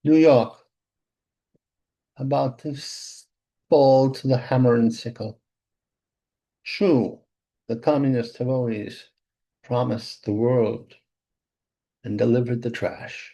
New York, about to fall to the hammer and sickle. True, the communists have always promised the world and delivered the trash.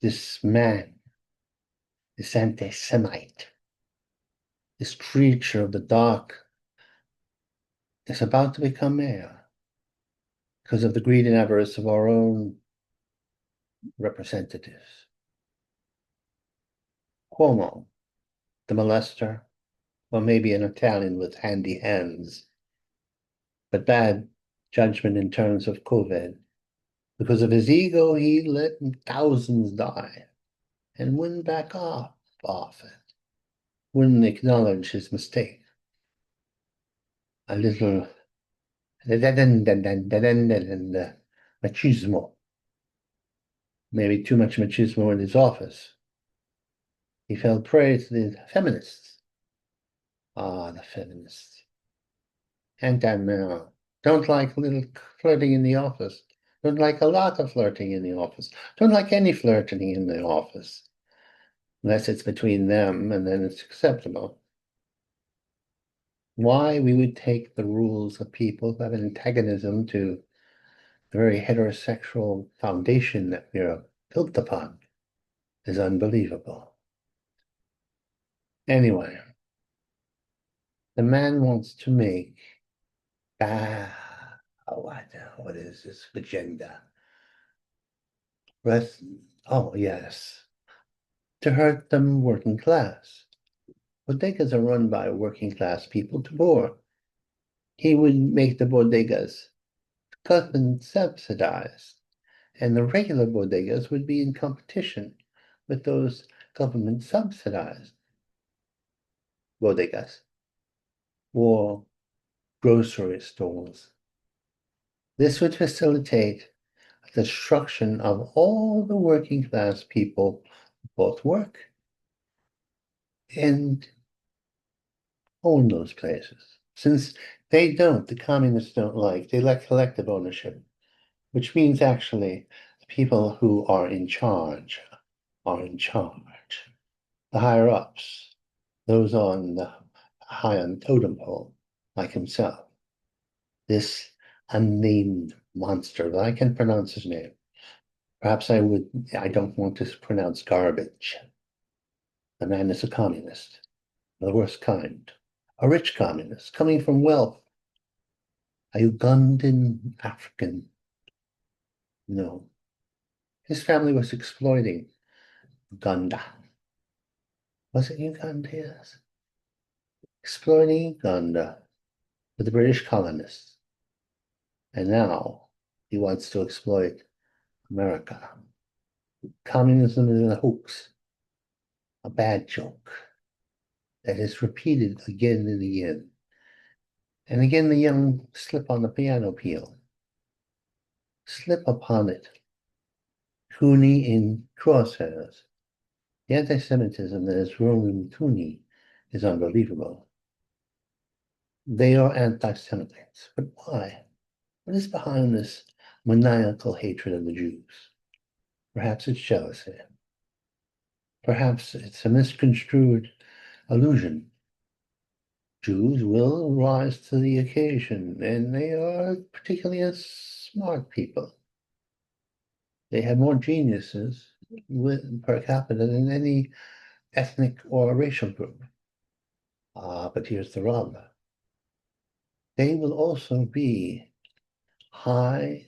This man, this anti-Semite, this creature of the dark is about to become mayor because of the greed and avarice of our own representatives. Cuomo, the molester, or maybe an Italian with handy hands, but bad judgment in terms of COVID. Because of his ego, he let thousands die and wouldn't back off it, wouldn't acknowledge his mistake. A little machismo, maybe too much machismo in his office. He fell prey to the feminists. Ah, the feminists. Anti-male. Don't like little flirting in the office. Don't like a lot of flirting in the office. Don't like any flirting in the office. Unless it's between them and then it's acceptable. Why we would take the rules of people who have an antagonism to the very heterosexual foundation that we are built upon is unbelievable. Anyway, the man wants to make what is this agenda? Let's, oh yes, to hurt the working class. Bodegas are run by working class people to poor. He would make the bodegas government subsidized, and the regular bodegas would be in competition with those government subsidized bodegas or grocery stores. This would facilitate the destruction of all the working class people who both work and own those places. Since the communists don't they like collective ownership, which means actually the people who are in charge are in charge. The higher ups, those on the high on the totem pole, like himself. This unnamed monster, but I can pronounce his name. Perhaps I don't want to pronounce garbage. The man is a communist, the worst kind, a rich communist coming from wealth, a Ugandan African. No, his family was exploiting Uganda. Was it Uganda? Yes. Exploiting Uganda with the British colonists. And now he wants to exploit America. Communism is a hoax, a bad joke that is repeated again and again. And again, the young slip on the piano peel, slip upon it. Cooney in crosshairs. The anti-Semitism that is rolling Cooney is unbelievable. They are anti-Semites, but why? What is behind this maniacal hatred of the Jews? Perhaps it's jealousy. Perhaps it's a misconstrued illusion. Jews will rise to the occasion, and they are particularly smart people. They have more geniuses per capita than any ethnic or racial group. But here's the rub. They will also be high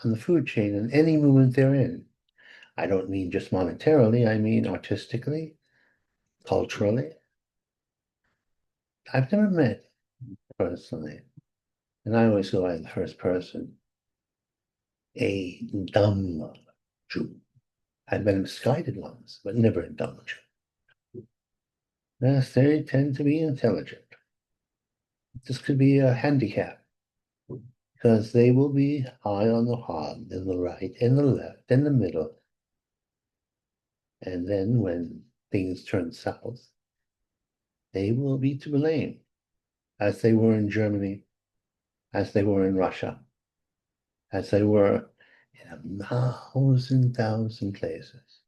on the food chain in any movement they're in. I don't mean just monetarily, I mean artistically, culturally. I've never met personally, and I always go by the first person, a dumb Jew. I've been misguided once, but never a dumb Jew. Yes, they tend to be intelligent. This could be a handicap because they will be high on the hog, in the right, in the left, in the middle. And then when things turn south, they will be to blame, as they were in Germany, as they were in Russia, as they were in a thousand places.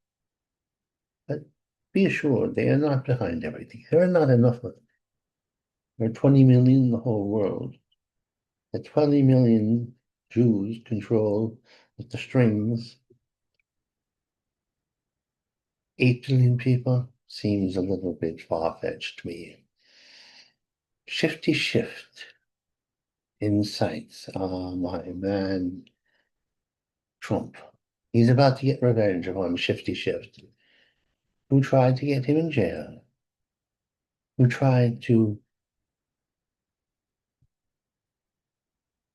But be assured, they are not behind everything. There are not enough of them. There are 20 million in the whole world. The 20 million Jews control with the strings. 8 billion people seems a little bit far-fetched to me. Shifty shift insights. My man Trump. He's about to get revenge on Shifty Shift, who tried to get him in jail, who tried to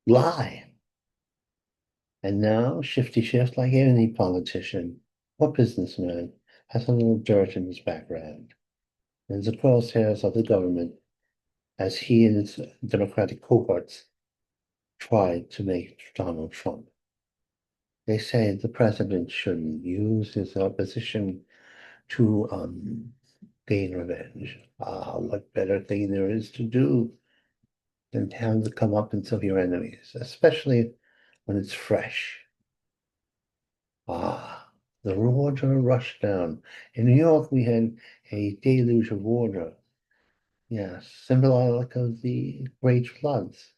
lie. And now Shifty Shift, like any politician or businessman, has a little dirt in his background. And the crosshairs of the government as he and his Democratic cohorts tried to make Donald Trump. They say the president shouldn't use his position to gain revenge. What better thing there is to do than have the comeuppance of your enemies, especially when it's fresh. The water rushed down. In New York, we had a deluge of water. Yes, symbolic of the great floods.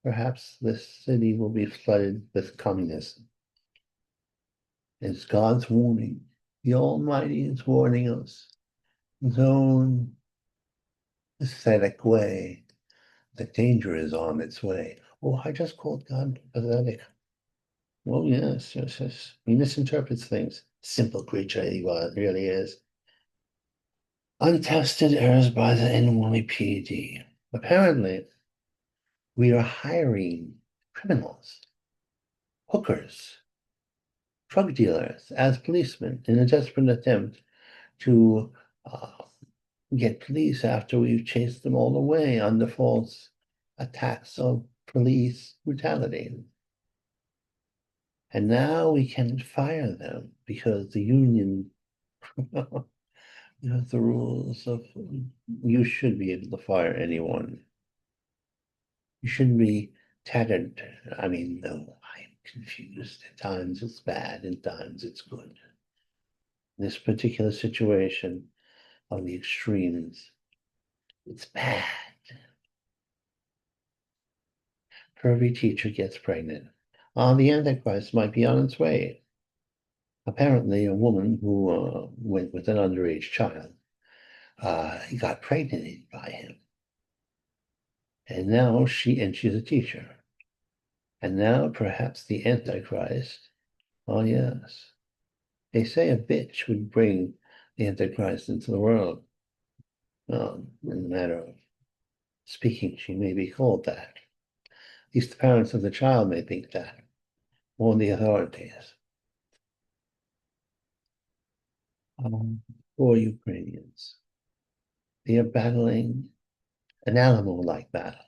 Perhaps this city will be flooded with communism. It's God's warning. The Almighty is warning us. His own aesthetic way. The danger is on its way. Oh, I just called God pathetic. Oh, yes, yes, yes. He misinterprets things. Simple creature he really is. Untested errors by the NYPD. Apparently, we are hiring criminals, hookers, drug dealers as policemen in a desperate attempt to get police after we've chased them all away under false attacks of police brutality. And now we can fire them because the union, the rules of you should be able to fire anyone. You shouldn't be tattered. I mean, no, I'm confused. At times it's bad, at times it's good. This particular situation on the extremes, it's bad. Pervy teacher gets pregnant. The Antichrist might be on its way. Apparently, a woman who went with an underage child got pregnant by him. And now she's a teacher. And now perhaps the Antichrist, oh yes, they say a bitch would bring the Antichrist into the world. In the matter of speaking, she may be called that. At least the parents of the child may think that, or the authorities. Poor Ukrainians. They are battling an animal-like battle.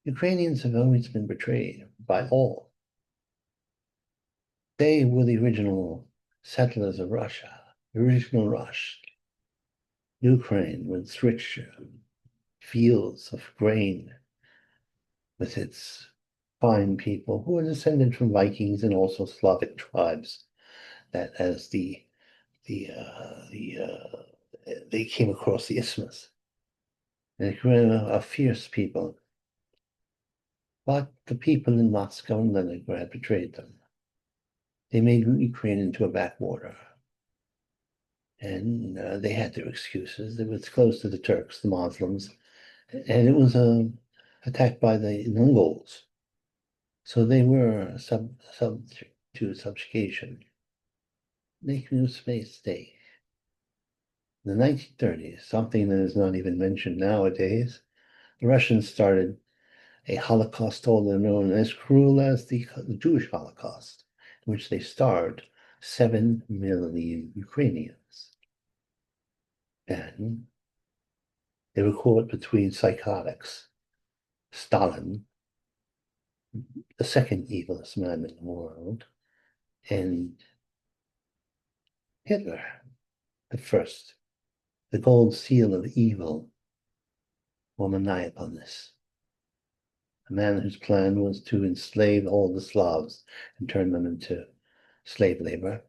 Ukrainians have always been betrayed by all. They were the original settlers of Russia, the original Rush. Ukraine with its rich fields of grain, with its fine people who are descended from Vikings and also Slavic tribes that as they came across the isthmus. And they were a fierce people. But the people in Moscow and Leningrad betrayed them. They made Ukraine into a backwater. And they had their excuses. It was close to the Turks, the Muslims, and it was attacked by the Mongols. So they were to subjugation. Making a space stay. In the 1930s, something that is not even mentioned nowadays, the Russians started a Holocaust all their own, as cruel as the Jewish Holocaust, in which they starved 7 million Ukrainians. And they were caught between psychotics. Stalin, the second evilest man in the world, and Hitler, the first, the gold seal of evil or maniacalness. A man whose plan was to enslave all the Slavs and turn them into slave labor.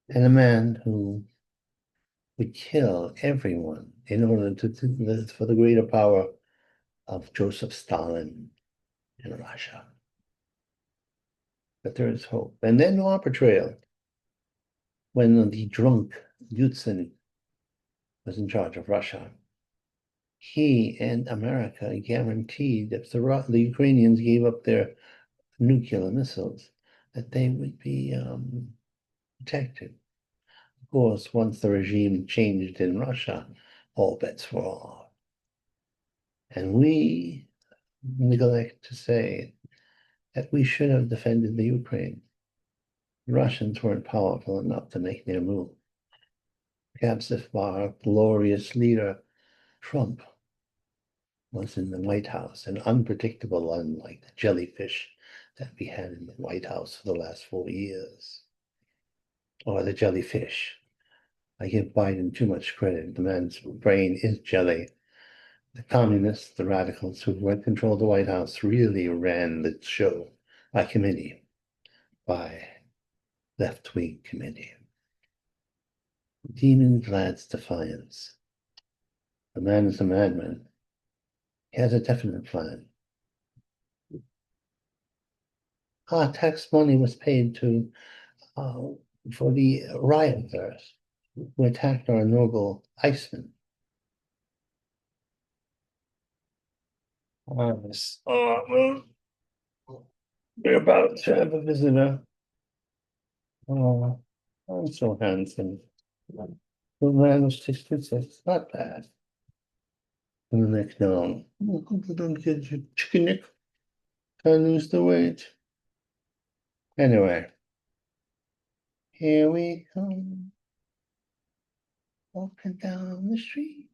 and a man who would kill everyone in order for the greater power of Joseph Stalin in Russia. But there is hope. And then our portrayal when the drunk Yeltsin was in charge of Russia. He and America guaranteed if the Ukrainians gave up their nuclear missiles, that they would be protected. Of course, once the regime changed in Russia, all bets were off. And we neglect to say that we should have defended the Ukraine. The Russians weren't powerful enough to make their move. Perhaps if our glorious leader, Trump, was in the White House and unpredictable, unlike the jellyfish that we had in the White House for the last 4 years. Or the jellyfish. I give Biden too much credit. The man's brain is jelly. The communists, the radicals who controlled the White House really ran the show by committee, by left-wing committee. Demon Vlad's defiance. The man is a madman. He has a definite plan. Tax money was paid to for the rioters who attacked our noble Iceman. Yes. We're about to have a visitor. Oh, I'm so handsome. The man was 66. Not bad. And the next no. Don't get your chicken neck. Can't lose the weight. Anyway, here we come. Walking down the street.